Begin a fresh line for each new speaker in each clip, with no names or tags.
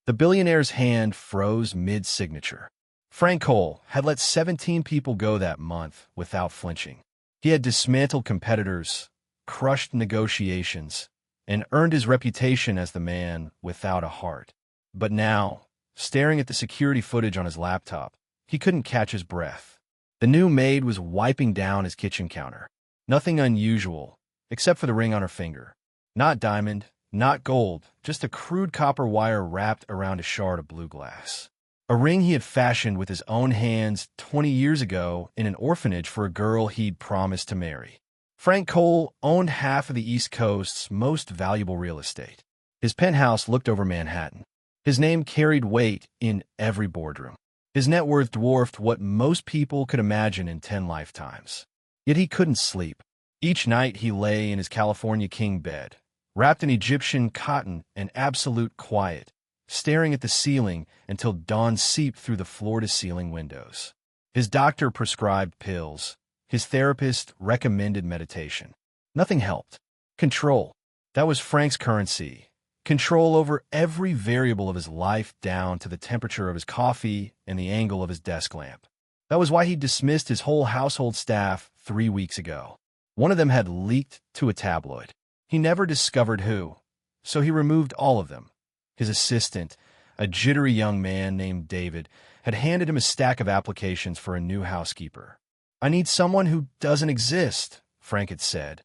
The billionaire's hand froze mid-signature. Frank Cole had let 17 people go that month without flinching. He had dismantled competitors, crushed negotiations, and earned his reputation as the man without a heart. But now, staring at the security footage on his laptop, he couldn't catch his breath. The new maid was wiping down his kitchen counter. Nothing unusual, except for the ring on her finger. Not diamond, not gold, just a crude copper wire wrapped around a shard of blue glass. A ring he had fashioned with his own hands 20 years ago in an orphanage for a girl he'd promised to marry. Frank Cole owned half of the East Coast's most valuable real estate. His penthouse looked over Manhattan. His name carried weight in every boardroom. His net worth dwarfed what most people could imagine in 10 lifetimes. Yet he couldn't sleep. Each night he lay in his California king bed, wrapped in Egyptian cotton and absolute quiet, staring at the ceiling until dawn seeped through the floor-to-ceiling windows. His doctor prescribed pills. His therapist recommended meditation. Nothing helped. Control. That was Frank's currency. Control over every variable of his life down to the temperature of his coffee and the angle of his desk lamp. That was why he dismissed his whole household staff 3 weeks ago. One of them had leaked to a tabloid. He never discovered who, so he removed all of them. His assistant, a jittery young man named David, had handed him a stack of applications for a new housekeeper. "I need someone who doesn't exist," Frank had said,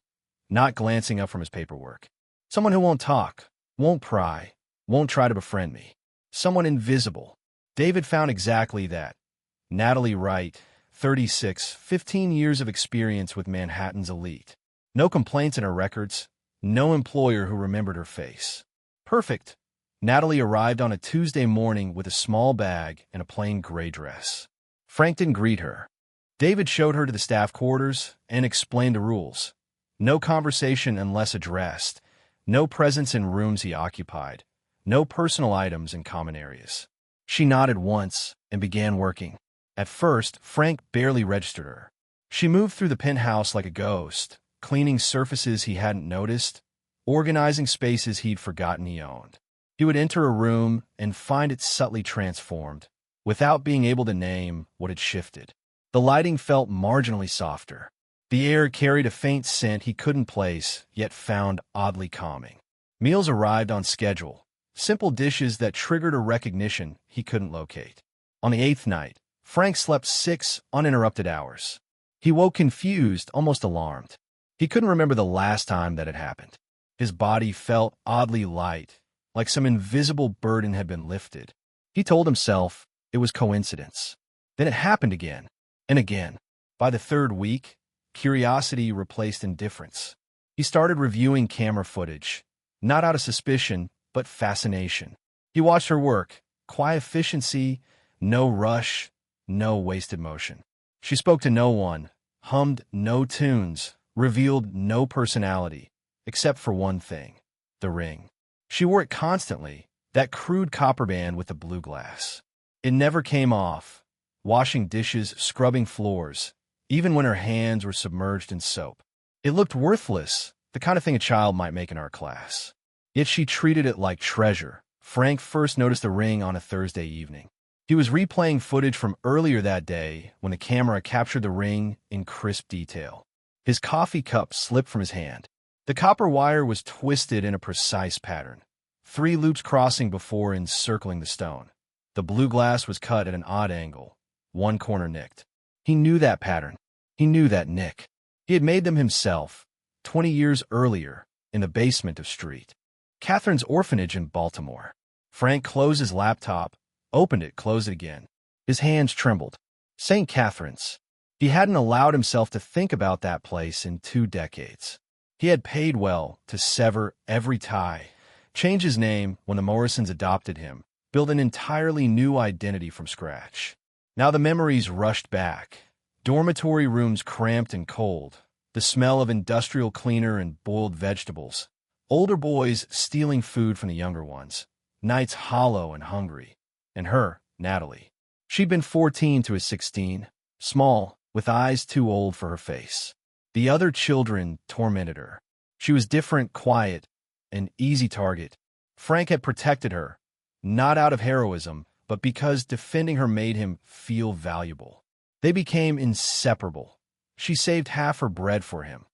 not glancing up from his paperwork. "Someone who won't talk, won't pry, won't try to befriend me. Someone invisible." David found exactly that. Natalie Wright, 36, 15 years of experience with Manhattan's elite. No complaints in her records, no employer who remembered her face. Perfect. Natalie arrived on a Tuesday morning with a small bag and a plain gray dress. Frank didn't greet her. David showed her to the staff quarters and explained the rules. No conversation unless addressed, no presence in rooms he occupied, no personal items in common areas. She nodded once and began working. At first, Frank barely registered her. She moved through the penthouse like a ghost, cleaning surfaces he hadn't noticed, organizing spaces he'd forgotten he owned. He would enter a room and find it subtly transformed, without being able to name what had shifted. The lighting felt marginally softer. The air carried a faint scent he couldn't place, yet found oddly calming. Meals arrived on schedule, simple dishes that triggered a recognition he couldn't locate. On the 8th night, Frank slept 6 uninterrupted hours. He woke confused, almost alarmed. He couldn't remember the last time that had happened. His body felt oddly light, like some invisible burden had been lifted. He told himself it was coincidence. Then it happened again, and again. By the 3rd week, curiosity replaced indifference. He started reviewing camera footage, not out of suspicion, but fascination. He watched her work, quiet efficiency, no rush, no wasted motion. She spoke to no one, hummed no tunes, revealed no personality, except for one thing, the ring. She wore it constantly, that crude copper band with the blue glass. It never came off, washing dishes, scrubbing floors, even when her hands were submerged in soap. It looked worthless, the kind of thing a child might make in our class. Yet she treated it like treasure. Frank first noticed the ring on a Thursday evening. He was replaying footage from earlier that day when the camera captured the ring in crisp detail. His coffee cup slipped from his hand. The copper wire was twisted in a precise pattern, 3 loops crossing before encircling the stone. The blue glass was cut at an odd angle, one corner nicked. He knew that pattern. He knew that nick. He had made them himself, 20 years earlier, in the basement of Street Catherine's orphanage in Baltimore. Frank closed his laptop, opened it, closed it again. His hands trembled. St. Catherine's. He hadn't allowed himself to think about that place in 2 decades. He had paid well to sever every tie, change his name when the Morrisons adopted him, build an entirely new identity from scratch. Now the memories rushed back. Dormitory rooms cramped and cold, the smell of industrial cleaner and boiled vegetables, older boys stealing food from the younger ones, nights hollow and hungry. And her, Natalie. She'd been 14 to his 16, small, with eyes too old for her face. The other children tormented her. She was different, quiet, an easy target. Frank had protected her, not out of heroism, but because defending her made him feel valuable. They became inseparable. She saved half her bread for him.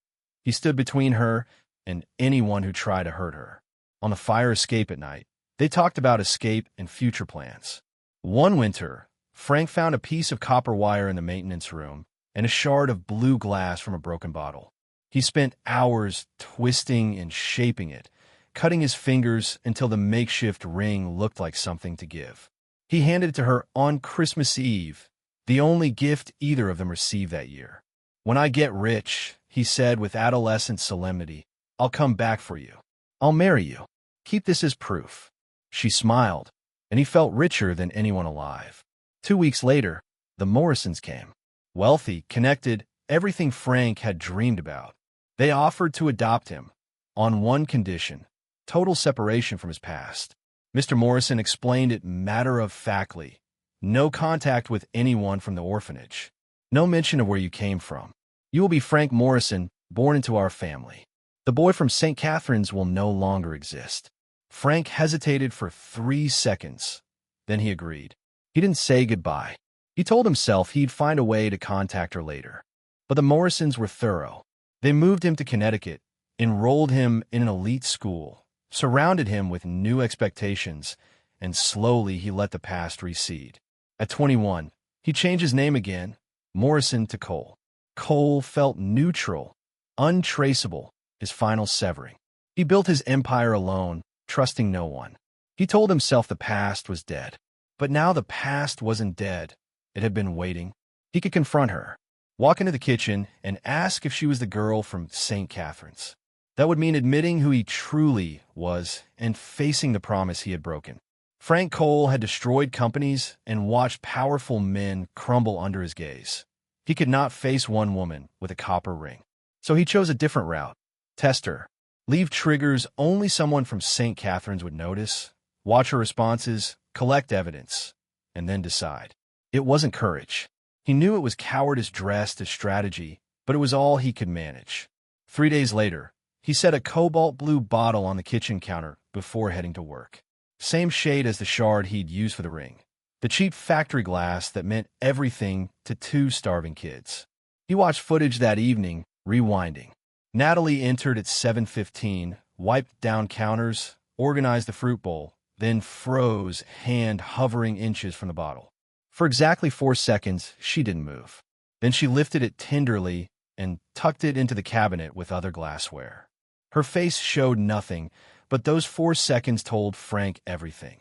He stood between her and anyone who tried to hurt her. On the fire escape at night, they talked about escape and future plans. One winter, Frank found a piece of copper wire in the maintenance room and a shard of blue glass from a broken bottle. He spent hours twisting and shaping it, cutting his fingers until the makeshift ring looked like something to give. He handed it to her on Christmas Eve, the only gift either of them received that year. "When I get rich," he said with adolescent solemnity, "I'll come back for you. I'll marry you. Keep this as proof." She smiled, and he felt richer than anyone alive. 2 weeks later, the Morrisons came. Wealthy, connected, everything Frank had dreamed about. They offered to adopt him, on one condition: total separation from his past. Mr. Morrison explained it matter-of-factly. No contact with anyone from the orphanage. No mention of where you came from. You will be Frank Morrison, born into our family. The boy from St. Catherine's will no longer exist. Frank hesitated for 3 seconds. Then he agreed. He didn't say goodbye. He told himself he'd find a way to contact her later. But the Morrisons were thorough. They moved him to Connecticut, enrolled him in an elite school, surrounded him with new expectations, and slowly he let the past recede. At 21, he changed his name again, Morrison, to Cole. Cole felt neutral, untraceable, his final severing. He built his empire alone, trusting no one. He told himself the past was dead. But now the past wasn't dead. It had been waiting. He could confront her, walk into the kitchen, and ask if she was the girl from St. Catherine's. That would mean admitting who he truly was and facing the promise he had broken. Frank Cole had destroyed companies and watched powerful men crumble under his gaze. He could not face one woman with a copper ring. So he chose a different route. Test her. Leave triggers only someone from St. Catherine's would notice. Watch her responses, collect evidence, and then decide. It wasn't courage. He knew it was cowardice dressed as strategy, but it was all he could manage. 3 days later, he set a cobalt blue bottle on the kitchen counter before heading to work. Same shade as the shard he'd used for the ring. The cheap factory glass that meant everything to 2 starving kids. He watched footage that evening, rewinding. Natalie entered at 7:15, wiped down counters, organized the fruit bowl, then froze, hand hovering inches from the bottle. For exactly 4 seconds, she didn't move. Then she lifted it tenderly and tucked it into the cabinet with other glassware. Her face showed nothing, but those 4 seconds told Frank everything.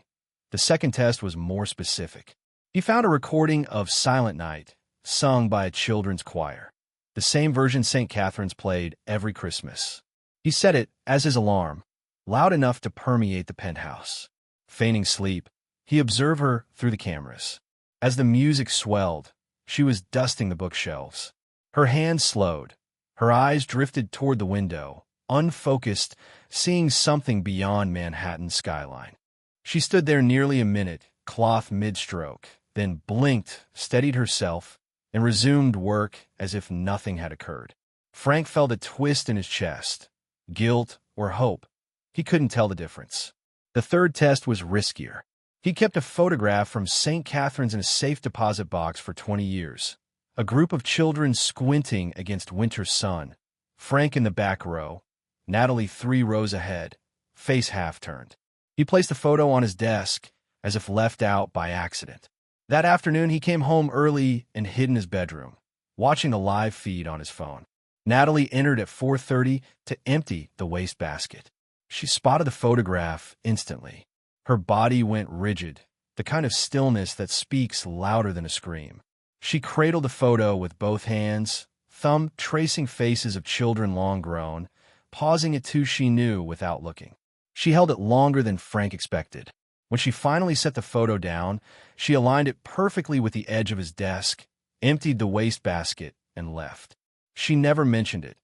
The second test was more specific. He found a recording of Silent Night, sung by a children's choir. The same version St. Catherine's played every Christmas. He set it as his alarm, loud enough to permeate the penthouse. Feigning sleep, he observed her through the cameras. As the music swelled, she was dusting the bookshelves. Her hands slowed. Her eyes drifted toward the window, unfocused, seeing something beyond Manhattan's skyline. She stood there nearly a minute, cloth mid-stroke, then blinked, steadied herself, and resumed work as if nothing had occurred. Frank felt a twist in his chest. Guilt or hope. He couldn't tell the difference. The third test was riskier. He kept a photograph from St. Catherine's in a safe deposit box for 20 years. A group of children squinting against winter sun. Frank in the back row. Natalie 3 rows ahead, face half-turned. He placed the photo on his desk, as if left out by accident. That afternoon, he came home early and hid in his bedroom, watching the live feed on his phone. Natalie entered at 4:30 to empty the wastebasket. She spotted the photograph instantly. Her body went rigid, the kind of stillness that speaks louder than a scream. She cradled the photo with both hands, thumb tracing faces of children long grown, pausing it to she knew without looking. She held it longer than Frank expected. When she finally set the photo down, she aligned it perfectly with the edge of his desk, emptied the wastebasket, and left. She never mentioned it,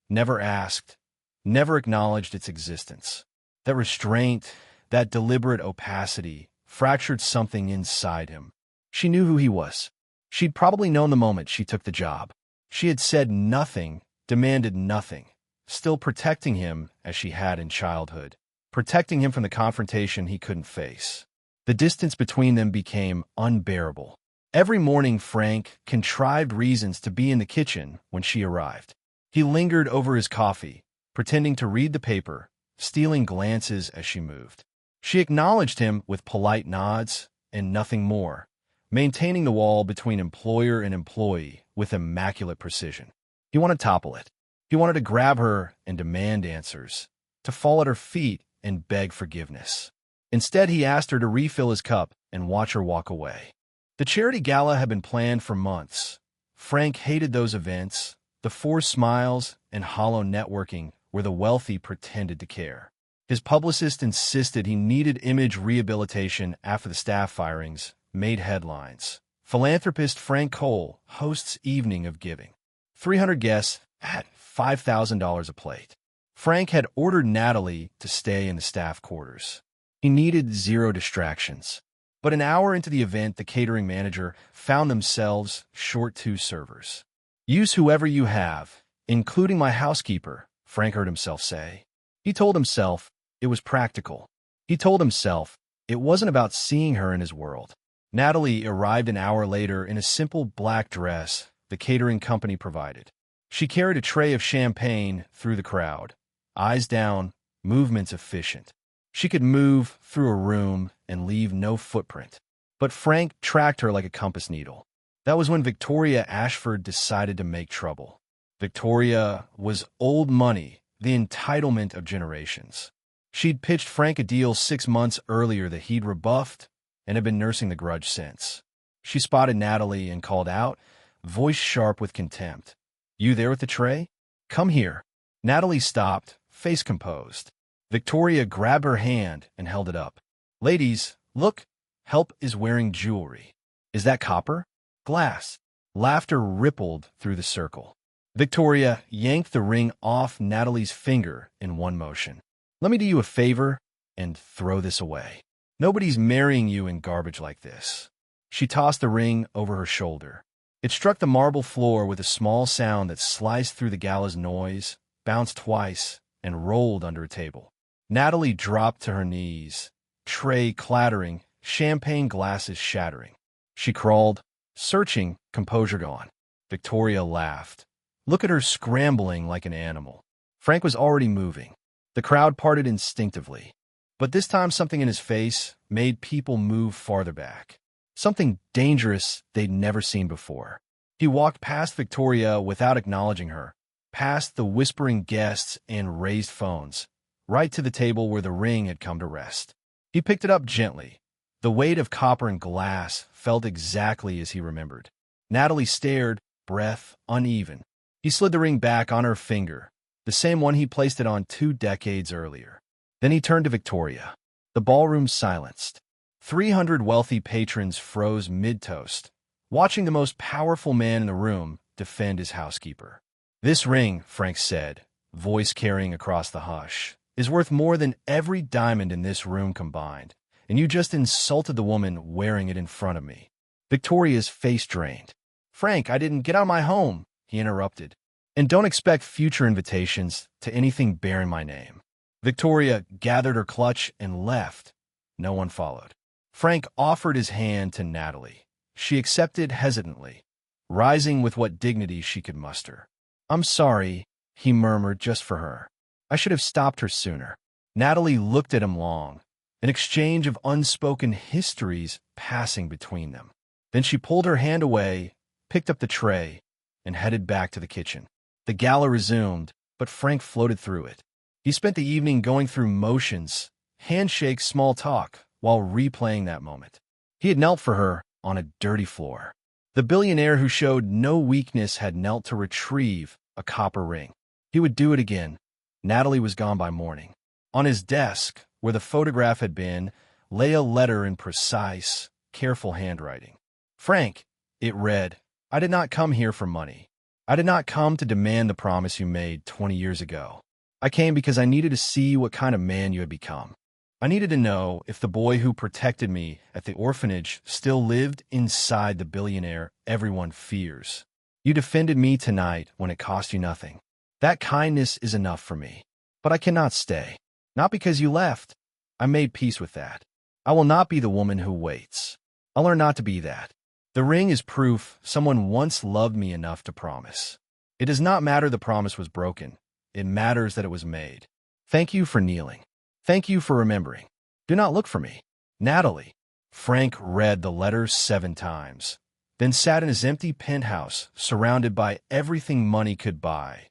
never asked, never acknowledged its existence. That restraint, that deliberate opacity, fractured something inside him. She knew who he was. She'd probably known the moment she took the job. She had said nothing, demanded nothing, still protecting him as she had in childhood, protecting him from the confrontation he couldn't face. The distance between them became unbearable. Every morning, Frank contrived reasons to be in the kitchen when she arrived. He lingered over his coffee, pretending to read the paper, stealing glances as she moved. She acknowledged him with polite nods and nothing more, maintaining the wall between employer and employee with immaculate precision. He wanted to topple it. He wanted to grab her and demand answers, to fall at her feet and beg forgiveness. Instead, he asked her to refill his cup and watch her walk away. The charity gala had been planned for months. Frank hated those events, the forced smiles and hollow networking where the wealthy pretended to care. His publicist insisted he needed image rehabilitation after the staff firings made headlines. Philanthropist Frank Cole hosts Evening of Giving. 300 guests at $5,000 a plate. Frank had ordered Natalie to stay in the staff quarters. He needed zero distractions. But an hour into the event, the catering manager found themselves short 2 servers. "Use whoever you have, including my housekeeper," Frank heard himself say. He told himself it was practical. He told himself it wasn't about seeing her in his world. Natalie arrived an hour later in a simple black dress the catering company provided. She carried a tray of champagne through the crowd, eyes down, movements efficient. She could move through a room and leave no footprint. But Frank tracked her like a compass needle. That was when Victoria Ashford decided to make trouble. Victoria was old money, the entitlement of generations. She'd pitched Frank a deal 6 months earlier that he'd rebuffed and had been nursing the grudge since. She spotted Natalie and called out, voice sharp with contempt. "You there with the tray? Come here." Natalie stopped, face composed. Victoria grabbed her hand and held it up. "Ladies, look, help is wearing jewelry. Is that copper? Glass?" Laughter rippled through the circle. Victoria yanked the ring off Natalie's finger in one motion. "Let me do you a favor and throw this away. Nobody's marrying you in garbage like this." She tossed the ring over her shoulder. It struck the marble floor with a small sound that sliced through the gala's noise, bounced twice, and rolled under a table. Natalie dropped to her knees, tray clattering, champagne glasses shattering. She crawled, searching, composure gone. Victoria laughed. Look at her scrambling like an animal. Frank was already moving. The crowd parted instinctively. But this time something in his face made people move farther back. Something dangerous they'd never seen before. He walked past Victoria without acknowledging her, past the whispering guests and raised phones, right to the table where the ring had come to rest. He picked it up gently. The weight of copper and glass felt exactly as he remembered. Natalie stared, breath uneven. He slid the ring back on her finger, the same one he placed it on 2 decades earlier. Then he turned to Victoria. The ballroom silenced. 300 wealthy patrons froze mid-toast, watching the most powerful man in the room defend his housekeeper. "This ring," Frank said, voice carrying across the hush, "is worth more than every diamond in this room combined, and you just insulted the woman wearing it in front of me." Victoria's face drained. "Frank, I didn't get out of my home," he interrupted. "And don't expect future invitations to anything bearing my name." Victoria gathered her clutch and left. No one followed. Frank offered his hand to Natalie. She accepted hesitantly, rising with what dignity she could muster. "I'm sorry," he murmured just for her. "I should have stopped her sooner." Natalie looked at him long, an exchange of unspoken histories passing between them. Then she pulled her hand away, picked up the tray, and headed back to the kitchen. The gala resumed, but Frank floated through it. He spent the evening going through motions, handshakes, small talk, while replaying that moment. He had knelt for her on a dirty floor. The billionaire who showed no weakness had knelt to retrieve a copper ring. He would do it again. Natalie was gone by morning. On his desk, where the photograph had been, lay a letter in precise, careful handwriting. "Frank," it read, "I did not come here for money. I did not come to demand the promise you made 20 years ago. I came because I needed to see what kind of man you had become. I needed to know if the boy who protected me at the orphanage still lived inside the billionaire everyone fears. You defended me tonight when it cost you nothing. That kindness is enough for me. But I cannot stay. Not because you left. I made peace with that. I will not be the woman who waits. I'll learn not to be that. The ring is proof someone once loved me enough to promise. It does not matter the promise was broken. It matters that it was made. Thank you for kneeling. Thank you for remembering. Do not look for me. Natalie. Frank read the letters 7 times, then sat in his empty penthouse, surrounded by everything money could buy,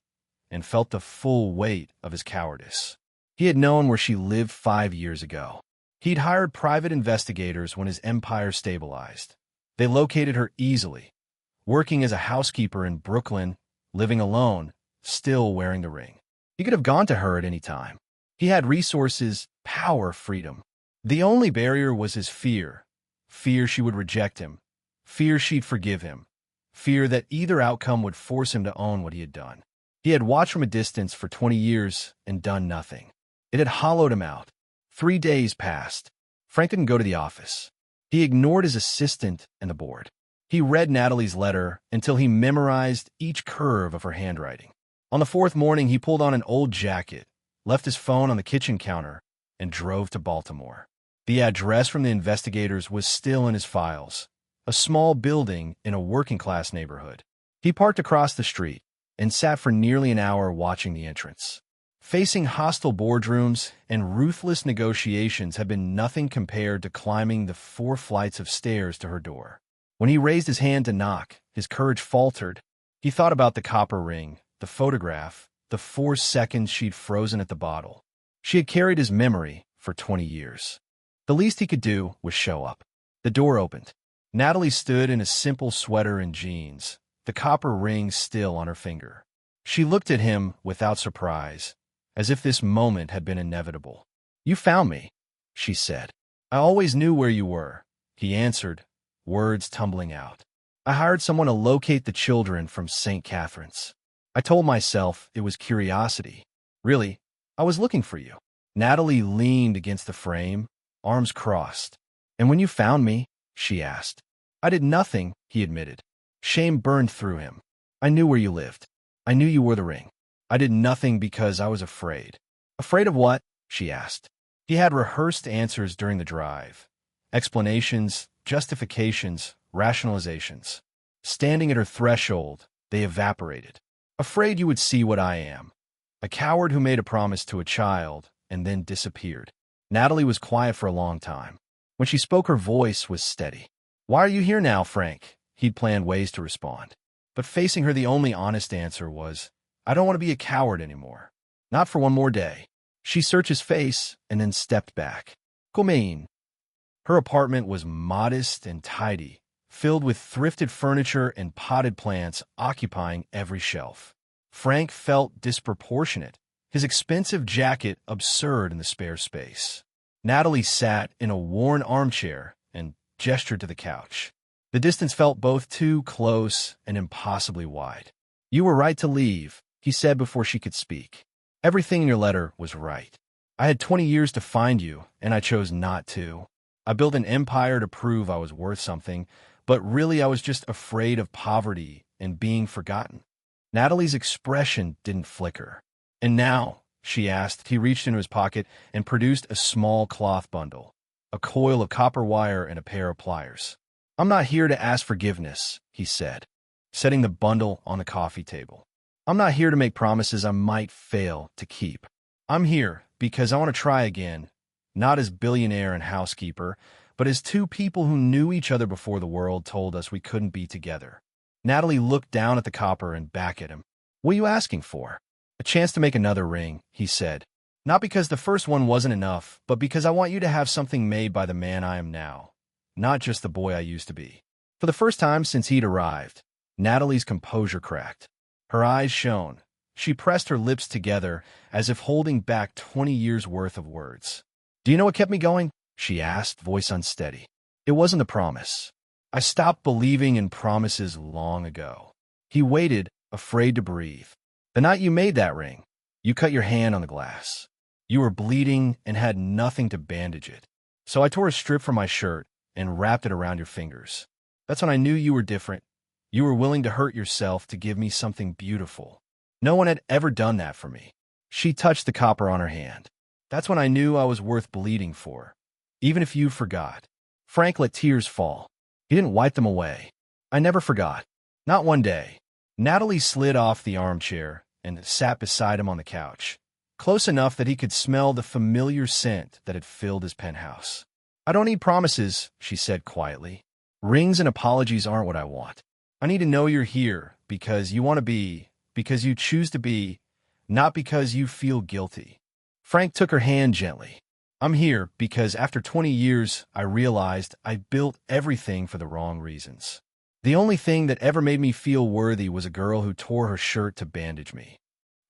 and felt the full weight of his cowardice. He had known where she lived 5 years ago. He'd hired private investigators when his empire stabilized. They located her easily, working as a housekeeper in Brooklyn, living alone, still wearing the ring. He could have gone to her at any time. He had resources, power, freedom. The only barrier was his fear. Fear she would reject him. Fear she'd forgive him. Fear that either outcome would force him to own what he had done. He had watched from a distance for 20 years and done nothing. It had hollowed him out. 3 days passed. Frank didn't go to the office. He ignored his assistant and the board. He read Natalie's letter until he memorized each curve of her handwriting. On the 4th morning, he pulled on an old jacket, left his phone on the kitchen counter, and drove to Baltimore. The address from the investigators was still in his files, a small building in a working-class neighborhood. He parked across the street and sat for nearly an hour watching the entrance. Facing hostile boardrooms and ruthless negotiations had been nothing compared to climbing the 4 flights of stairs to her door. When he raised his hand to knock, his courage faltered. He thought about the copper ring, the photograph, the 4 seconds she'd frozen at the bottle. She had carried his memory for 20 years. The least he could do was show up. The door opened. Natalie stood in a simple sweater and jeans, the copper ring still on her finger. She looked at him without surprise, as if this moment had been inevitable. "You found me," she said. "I always knew where you were," he answered, words tumbling out. "I hired someone to locate the children from St. Catherine's. I told myself it was curiosity. Really, I was looking for you." Natalie leaned against the frame, arms crossed. "And when you found me?" she asked. "I did nothing," he admitted. Shame burned through him. "I knew where you lived. I knew you wore the ring. I did nothing because I was afraid." "Afraid of what?" she asked. He had rehearsed answers during the drive. Explanations, justifications, rationalizations. Standing at her threshold, they evaporated. "Afraid you would see what I am. A coward who made a promise to a child and then disappeared." Natalie was quiet for a long time. When she spoke, her voice was steady. "Why are you here now, Frank?" He'd planned ways to respond. But facing her, the only honest answer was, "I don't want to be a coward anymore. Not for one more day." She searched his face and then stepped back. "Come." Her apartment was modest and tidy, filled with thrifted furniture and potted plants occupying every shelf. Frank felt disproportionate, his expensive jacket absurd in the spare space. Natalie sat in a worn armchair and gestured to the couch. The distance felt both too close and impossibly wide. "You were right to leave," he said before she could speak. "Everything in your letter was right. I had 20 years to find you, and I chose not to. I built an empire to prove I was worth something, but really I was just afraid of poverty and being forgotten." Natalie's expression didn't flicker. "And now?" she asked. He reached into his pocket and produced a small cloth bundle, a coil of copper wire and a pair of pliers. "I'm not here to ask forgiveness," he said, setting the bundle on the coffee table. "I'm not here to make promises I might fail to keep. I'm here because I want to try again, not as billionaire and housekeeper, but as 2 people who knew each other before the world told us we couldn't be together." Natalie looked down at the copper and back at him. "What are you asking for?" "A chance to make another ring," he said. "Not because the first one wasn't enough, but because I want you to have something made by the man I am now, not just the boy I used to be." For the first time since he'd arrived, Natalie's composure cracked. Her eyes shone. She pressed her lips together as if holding back 20 years' worth of words. "Do you know what kept me going?" she asked, voice unsteady. "It wasn't the promise. I stopped believing in promises long ago." He waited, afraid to breathe. "The night you made that ring, you cut your hand on the glass. You were bleeding and had nothing to bandage it. So I tore a strip from my shirt and wrapped it around your fingers. That's when I knew you were different. You were willing to hurt yourself to give me something beautiful. No one had ever done that for me." She touched the copper on her hand. "That's when I knew I was worth bleeding for. even if you forgot. Frank let tears fall. He didn't wipe them away. I never forgot. Not one day. Natalie slid off the armchair and sat beside him on the couch, close enough that he could smell the familiar scent that had filled his penthouse. I don't need promises, she said quietly. Rings and apologies aren't what I want. I need to know you're here because you want to be, because you choose to be, not because you feel guilty. Frank took her hand gently. I'm here because after 20 years, I realized I built everything for the wrong reasons. The only thing that ever made me feel worthy was a girl who tore her shirt to bandage me.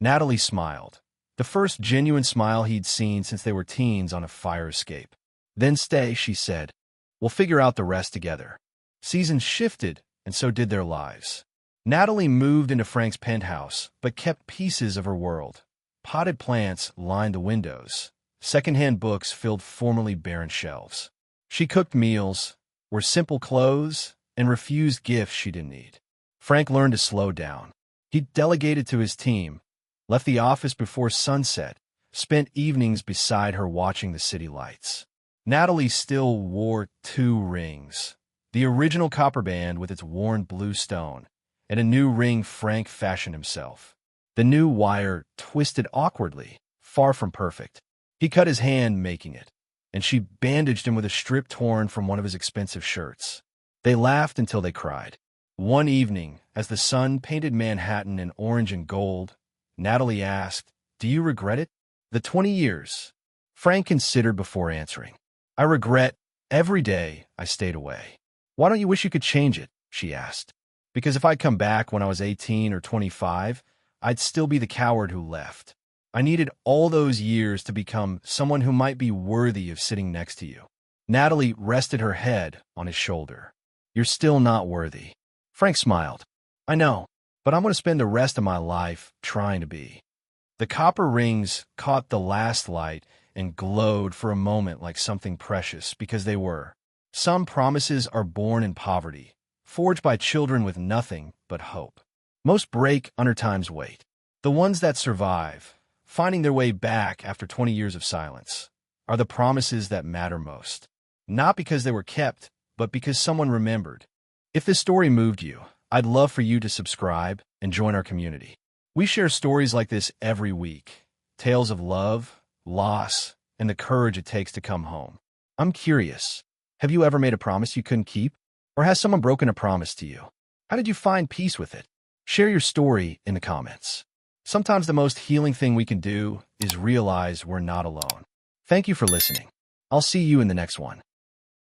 Natalie smiled, the first genuine smile he'd seen since they were teens on a fire escape. Then stay, she said. We'll figure out the rest together. Seasons shifted, and so did their lives. Natalie moved into Frank's penthouse, but kept pieces of her world. Potted plants lined the windows. Secondhand books filled formerly barren shelves. She cooked meals, wore simple clothes, and refused gifts she didn't need. Frank learned to slow down. He delegated to his team, left the office before sunset, spent evenings beside her watching the city lights. Natalie still wore 2 rings, the original copper band with its worn blue stone, and a new ring Frank fashioned himself. The new wire twisted awkwardly, far from perfect. He cut his hand making it, and she bandaged him with a strip torn from one of his expensive shirts. They laughed until they cried. One evening, as the sun painted Manhattan in orange and gold, Natalie asked, "Do you regret it?" The 20 years. Frank considered before answering. I regret every day I stayed away. Why don't you wish you could change it? She asked. Because if I'd come back when I was 18 or 25, I'd still be the coward who left. I needed all those years to become someone who might be worthy of sitting next to you. Natalie rested her head on his shoulder. You're still not worthy. Frank smiled. I know, but I'm going to spend the rest of my life trying to be. The copper rings caught the last light and glowed for a moment like something precious because they were. Some promises are born in poverty, forged by children with nothing but hope. Most break under time's weight. The ones that survive, finding their way back after 20 years of silence, are the promises that matter most. Not because they were kept, but because someone remembered. If this story moved you, I'd love for you to subscribe and join our community. We share stories like this every week. Tales of love, loss, and the courage it takes to come home. I'm curious. Have you ever made a promise you couldn't keep? Or has someone broken a promise to you? How did you find peace with it? Share your story in the comments. Sometimes the most healing thing we can do is realize we're not alone. Thank you for listening. I'll see you in the next one.